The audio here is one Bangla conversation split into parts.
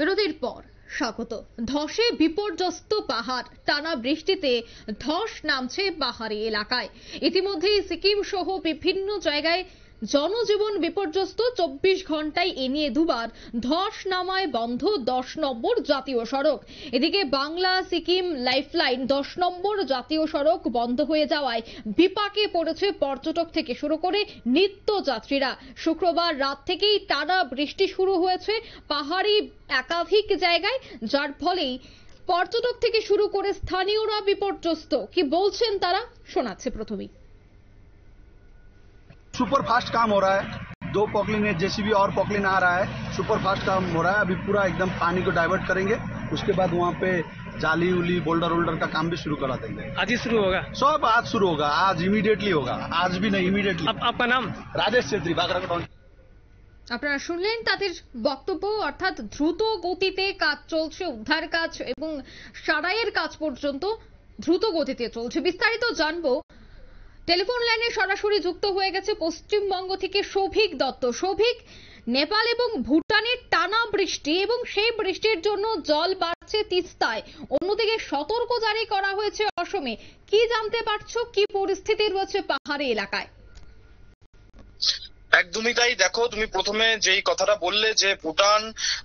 বিরতির পর স্বাগত। ধসে বিপর্যস্ত পাহাড়, টানা বৃষ্টিতে ধস নামছে পাহাড়ি এলাকায়। ইতিমধ্যেই সিকিম সহ বিভিন্ন জায়গায় জনজীবন বিপর্যস্ত। 24 ঘন্টায় এ নিয়ে দুবার ধস নামায় বন্ধ 10 নম্বর জাতীয় সড়ক। এদিকে বাংলা সিকিম লাইফলাইন 10 নম্বর জাতীয় সড়ক বন্ধ হয়ে যাওয়ায় বিপাকে পড়েছে পর্যটক থেকে শুরু করে নিত্যযাত্রীরা। শুক্রবার রাত থেকেই টানা বৃষ্টি শুরু হয়েছে পাহাড়ি একাধিক জায়গায়, যার ফলেই পর্যটক থেকে শুরু করে স্থানীয়রা বিপর্যস্ত। কি বলছেন তারা, শোনাচ্ছে প্রথমেই। सुपर फास्ट काम हो रहा है, 2 पॉकलिन है, जेसीबी और पॉकलिन आ रहा है। सुपर फास्ट काम हो रहा है, अभी पूरा एकदम पानी को डाइवर्ट करेंगे। उसके बाद वहाँ पे जाली उली बोल्डर वोल्डर का काम भी शुरू करा देंगे। आज ही शुरू होगा? सब आज शुरू होगा, आज इमीडिएटली होगा, आज भी नहीं इमीडिएटली। आपका नाम? राजेश छेत्री, बागराकोट। আপনারা শুনলেন তাদের বক্তব্য। অর্থাৎ দ্রুত গতিতে কাজ চলছে, উদ্ধার কাজ এবং সারাইয়ের কাজ পর্যন্ত দ্রুত গতিতে চলছে। বিস্তারিত জানবো, টেলিফোন লাইনে সরাসরি যুক্ত হয়ে গেছে পশ্চিমবঙ্গ থেকে সৌভিক দত্ত। সৌভিক, নেপাল এবং ভুটানের টানা বৃষ্টি এবং সেই বৃষ্টির জন্য জল বাড়ছে তিস্তায়, অন্যদিকে সতর্ক জারি করা হয়েছে অসমে। কি জানতে পারছো, কি পরিস্থিতি রয়েছে পাহাড়ি এলাকায়? একদমই তাই। দেখো, তুমি প্রথমে যেই কথাটা বললে যে ভুটান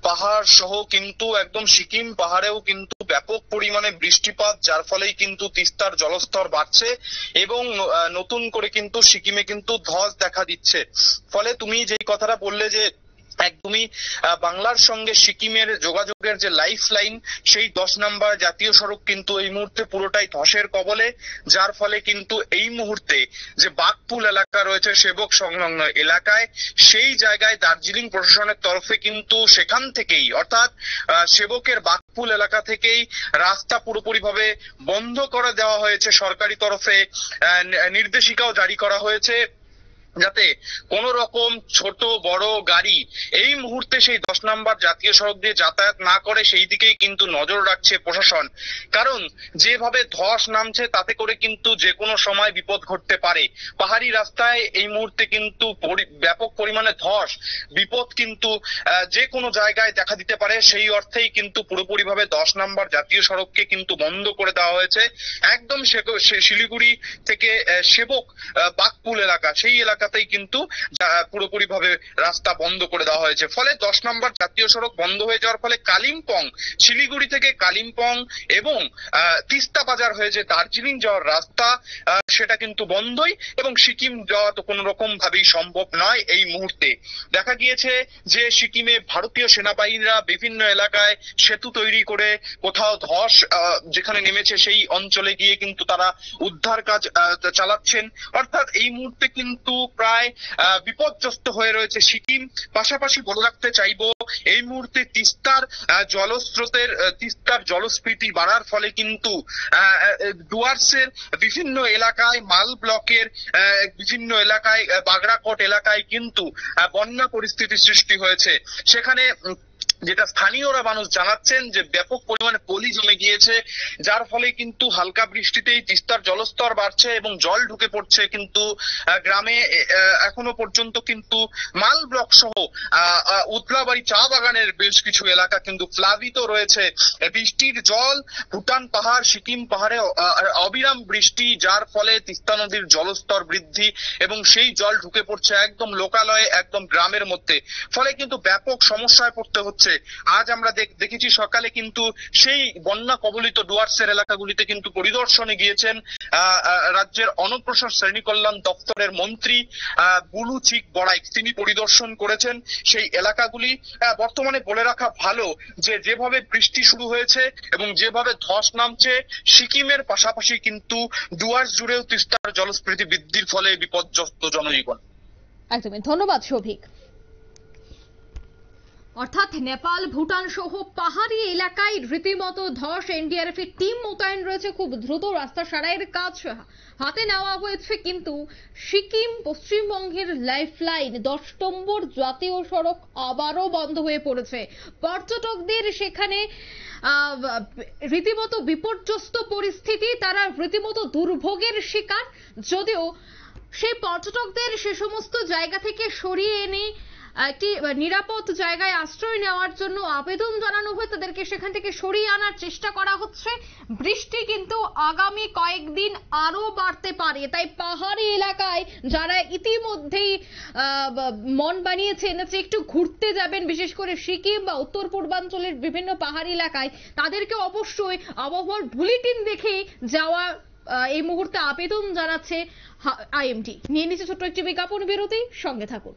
পাহাড় সহ কিন্তু একদম সিকিম পাহাড়েও কিন্তু ব্যাপক পরিমাণে বৃষ্টিপাত, যার ফলেই কিন্তু তিস্তার জলস্তর বাড়ছে এবং নতুন করে কিন্তু সিকিমে কিন্তু ধস দেখা দিচ্ছে। ফলে তুমি যেই কথাটা বললে যে একদমই বাংলার সঙ্গে সিকিমের যোগাযোগের যে লাইফ লাইন, সেই 10 নম্বর জাতীয় সড়ক কিন্তু এই মুহূর্তে পুরোটাই ধসের কবলে, যার ফলে কিন্তু এই মুহূর্তে যে বাঘপুল এলাকা রয়েছে সেবক সংলগ্ন এলাকায়, সেই জায়গায় দার্জিলিং প্রশাসনের তরফে কিন্তু সেখান থেকেই অর্থাৎ সেবকের বাঘপুল এলাকা থেকেই রাস্তা পুরোপুরিভাবে বন্ধ করে দেওয়া হয়েছে। সরকারি তরফে নির্দেশিকাও জারি করা হয়েছে যাতে কোন রকম ছোট বড় গাড়ি এই মুহূর্তে সেই 10 নম্বর জাতীয় সড়ক দিয়ে যাতায়াত না করে, সেই দিকেই কিন্তু নজর রাখছে প্রশাসন। কারণ যেভাবে ধস নামছে তাতে করে কিন্তু যে কোনো সময় বিপদ ঘটতে পারে। পাহাড়ি রাস্তায় এই মুহূর্তে কিন্তু ব্যাপক পরিমাণে ধস, বিপদ কিন্তু যে কোনো জায়গায় দেখা দিতে পারে। সেই অর্থেই কিন্তু পুরোপুরিভাবে 10 নম্বর জাতীয় সড়ককে কিন্তু বন্ধ করে দেওয়া হয়েছে। একদম শিলিগুড়ি থেকে সেবক বাঘপুল এলাকা, সেই এলাকাতেই কিন্তু পুরোপুরি ভাবে রাস্তা বন্ধ করে দেওয়া হয়েছে। ফলে 10 নম্বর জাতীয় সড়ক বন্ধ হয়ে যাওয়ার ফলে কালিম্পং, শিলিগুড়ি থেকে কালিম্পং এবং তিস্তা বাজার হয়ে যে দার্জিলিং যাওয়ার রাস্তা, সেটা কিন্তু বন্ধই এবং সিকিম যাওয়া তো কোনো রকম ভাবেই সম্ভব নয়। এই মুহূর্তে দেখা গিয়েছে যে সিকিমে ভারতীয় সেনাবাহিনীরা বিভিন্ন এলাকায় সেতু তৈরি করে কোথাও ধস যেখানে নেমেছে সেই অঞ্চলে গিয়ে কিন্তু তারা উদ্ধার কাজ চালাচ্ছেন। অর্থাৎ এই মুহূর্তে কিন্তু প্রায় বিপর্যস্ত হয়ে রয়েছে সিকিম। পাশাপাশি বলে রাখতে চাইবো, এই মুহূর্তে তিস্তার জলস্রোতের, তিস্তার জলস্ফীতি বাড়ার ফলে কিন্তু ডুয়ার্সের বিভিন্ন এলাকায়, মাল ব্লকের বিভিন্ন এলাকায়, বাগরাকোট এলাকায় কিন্তু বন্যা পরিস্থিতির সৃষ্টি হয়েছে। সেখানে যেটা স্থানীয়রা মানুষ জানাচ্ছেন যে ব্যাপক পরিমাণে পলি জমে গিয়েছে, যার ফলে কিন্তু হালকা বৃষ্টিতেই তিস্তার জলস্তর বাড়ছে এবং জল ঢুকে পড়ছে। কিন্তু গ্রামে এখনো পর্যন্ত কিন্তু মাল ব্লক সহ উদলাবাড়ি চা বাগানের বেশ কিছু এলাকা কিন্তু প্লাবিত রয়েছে। বৃষ্টির জল, ভুটান পাহাড় সিকিম পাহাড়ে অবিরাম বৃষ্টি, যার ফলে তিস্তা নদীর জলস্তর বৃদ্ধি এবং সেই জল ঢুকে পড়ছে একদম লোকালয়ে, একদম গ্রামের মধ্যে। ফলে কিন্তু ব্যাপক সমস্যায় পড়তে হচ্ছে। আজ আমরা দেখেছি সকালে কিন্তু সেই বন্যা কবলিত ডুয়ার্সের এলাকাগুলিতে কিন্তু পরিদর্শনে গিয়েছেন রাজ্যের অনগ্রসর শ্রেণী কল্যাণ দপ্তরের মন্ত্রী বুলু চিক বড়াইক। তিনি পরিদর্শন করেছেন সেই এলাকাগুলি। বর্তমানে বলে রাখা ভালো যে যেভাবে বৃষ্টি শুরু হয়েছে এবং যেভাবে ধস নামছে, সিকিমের পাশাপাশি কিন্তু ডুয়ার্স জুড়েও তিস্তার জলস্ফীতি বৃদ্ধির ফলে বিপর্যস্ত জনজীবন। একদমই ধন্যবাদ সৌভিক। অর্থাৎ নেপাল ভুটান সহ পাহাড়ি এলাকায় রীতিমতো ধস। এনডিআরএফ এর টিম মোতায়েন রয়েছে, খুব দ্রুত রাস্তা সারাইয়ের কাজ হাতে নেওয়া হয়েছে। কিন্তু সিকিম পশ্চিমবঙ্গের লাইফলাইন 10 নম্বর জাতীয় সড়ক আবারও বন্ধ হয়ে পড়েছে। পর্যটকদের সেখানে রীতিমতো বিপর্যস্ত পরিস্থিতি, তারা রীতিমতো দুর্ভোগের শিকার। যদিও সেই পর্যটকদের সে সমস্ত জায়গা থেকে সরিয়ে এনে একটি নিরাপদ জায়গায় আশ্রয় নেওয়ার জন্য আবেদন জানানো হয়, তাদেরকে সেখান থেকে সরিয়ে আনার চেষ্টা করা হচ্ছে। বৃষ্টি কিন্তু আগামী কয়েকদিন আরো বাড়তে পারে, তাই পাহাড়ি এলাকায় যারা ইতিমধ্যেই মন বানিয়েছেন যে একটু ঘুরতে যাবেন, বিশেষ করে সিকিম বা উত্তর পূর্বাঞ্চলের বিভিন্ন পাহাড়ি এলাকায়, তাদেরকে অবশ্যই আবহাওয়ার বুলেটিন দেখে যাওয়া এই মুহূর্তে আবেদন জানাচ্ছে আইএমডি। নিয়ে নিচ্ছে ছোট্ট একটি বিজ্ঞাপন বিরতি, সঙ্গে থাকুন।